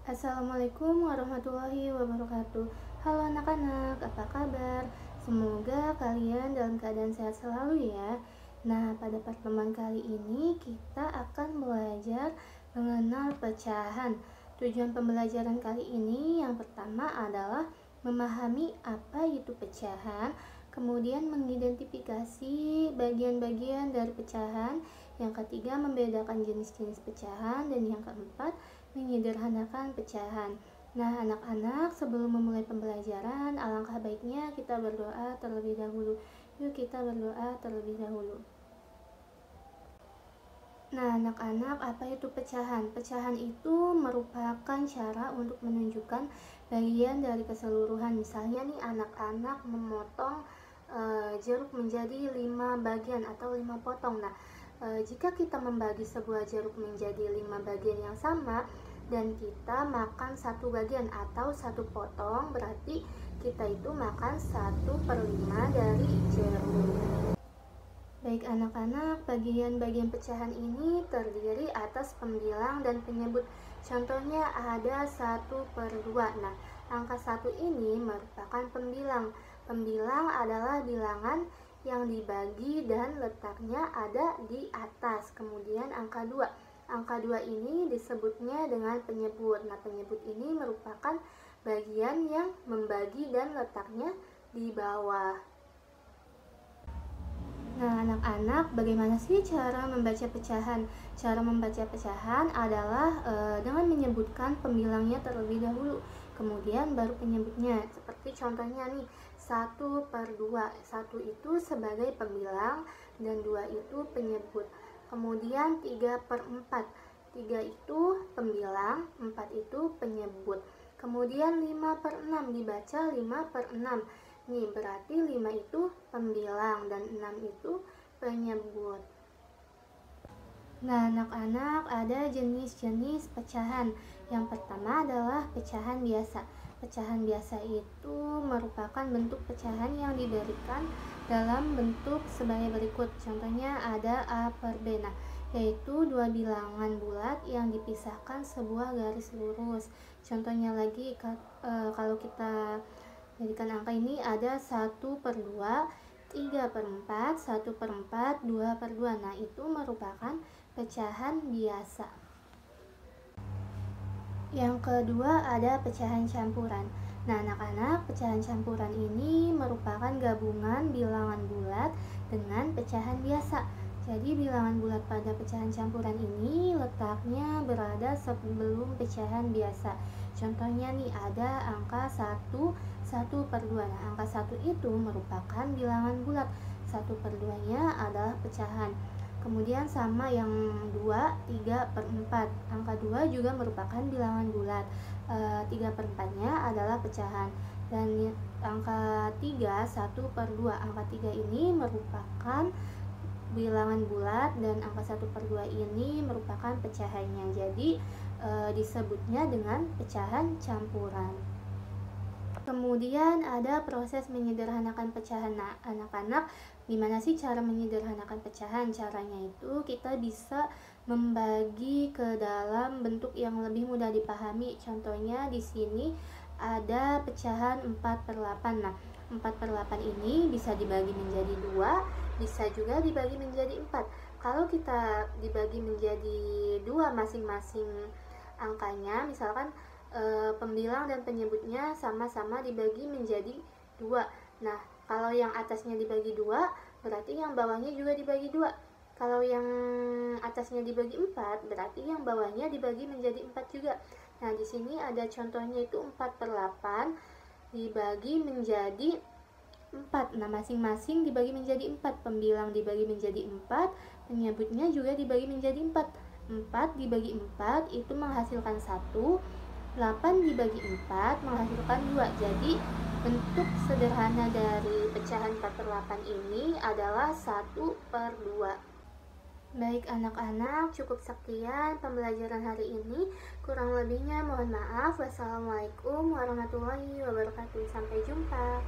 Assalamualaikum warahmatullahi wabarakatuh. Halo anak-anak, apa kabar? Semoga kalian dalam keadaan sehat selalu ya. Nah, pada pertemuan kali ini kita akan belajar mengenal pecahan. Tujuan pembelajaran kali ini yang pertama adalah memahami apa itu pecahan, kemudian mengidentifikasi bagian-bagian dari pecahan, yang ketiga membedakan jenis-jenis pecahan, dan yang keempat menyederhanakan pecahan. Nah, anak-anak, sebelum memulai pembelajaran, alangkah baiknya kita berdoa terlebih dahulu. Yuk kita berdoa terlebih dahulu. Nah, anak-anak, apa itu pecahan? Pecahan itu merupakan cara untuk menunjukkan bagian dari keseluruhan. Misalnya nih, anak-anak memotong jeruk menjadi 5 bagian atau 5 potong. Nah, jika kita membagi sebuah jeruk menjadi 5 bagian yang sama dan kita makan 1 bagian atau 1 potong, berarti kita itu makan 1/5 dari jeruk. Baik anak-anak, bagian-bagian pecahan ini terdiri atas pembilang dan penyebut. Contohnya ada 1/2. Nah, angka 1 ini merupakan pembilang. Pembilang adalah bilangan yang dibagi dan letaknya ada di atas. Kemudian angka 2. Angka 2 ini disebutnya dengan penyebut. Nah, penyebut ini merupakan bagian yang membagi dan letaknya di bawah. Nah, anak-anak, bagaimana sih cara membaca pecahan? Cara membaca pecahan adalah dengan menyebutkan pembilangnya terlebih dahulu, kemudian baru penyebutnya. Seperti contohnya nih, 1/2. 1 itu sebagai pembilang dan 2 itu penyebut. Kemudian 3/4. 3 itu pembilang, 4 itu penyebut. Kemudian 5/6 dibaca 5/6. Nih, berarti 5 itu pembilang dan 6 itu penyebut. Nah, anak-anak, ada jenis-jenis pecahan. Yang pertama adalah pecahan biasa. Pecahan biasa itu merupakan bentuk pecahan yang diberikan dalam bentuk sebagai berikut. Contohnya ada A per B. Nah, yaitu 2 bilangan bulat yang dipisahkan sebuah garis lurus. Contohnya lagi, kalau kita jadikan angka ini ada 1/2, 3/4, 1/4, 2/2. Nah, itu merupakan pecahan biasa. Yang kedua ada pecahan campuran. Nah, anak-anak, pecahan campuran ini merupakan gabungan bilangan bulat dengan pecahan biasa. Jadi bilangan bulat pada pecahan campuran ini letaknya berada sebelum pecahan biasa. Contohnya nih, ada angka 1/2. Nah, angka 1 itu merupakan bilangan bulat. 1/2-nya adalah pecahan. Kemudian sama yang 2, 3/4. Angka 2 juga merupakan bilangan bulat. 3/4-nya adalah pecahan. Dan angka 3, 1/2. Angka 3 ini merupakan bilangan bulat dan angka 1/2 ini merupakan pecahannya. Jadi disebutnya dengan pecahan campuran. Kemudian ada proses menyederhanakan pecahan. Nah, anak-anak, gimana sih cara menyederhanakan pecahan? Caranya itu kita bisa membagi ke dalam bentuk yang lebih mudah dipahami. Contohnya di sini ada pecahan 4/8. Nah, 4/8 ini bisa dibagi menjadi 2, bisa juga dibagi menjadi 4. Kalau kita dibagi menjadi 2 masing-masing angkanya, misalkan pembilang dan penyebutnya sama-sama dibagi menjadi 2. Nah, kalau yang atasnya dibagi 2, berarti yang bawahnya juga dibagi 2. Kalau yang atasnya dibagi 4, berarti yang bawahnya dibagi menjadi 4 juga. Nah, di sini ada contohnya, itu 4/8 dibagi menjadi 4. Nah, masing-masing dibagi menjadi 4. Pembilang dibagi menjadi 4, penyebutnya juga dibagi menjadi 4. 4 dibagi 4 itu menghasilkan 1. 8 dibagi 4 menghasilkan 2. Jadi bentuk sederhana dari pecahan 4/8 ini adalah 1/2. Baik anak-anak, cukup sekian pembelajaran hari ini. Kurang lebihnya mohon maaf. Wassalamualaikum warahmatullahi wabarakatuh. Sampai jumpa.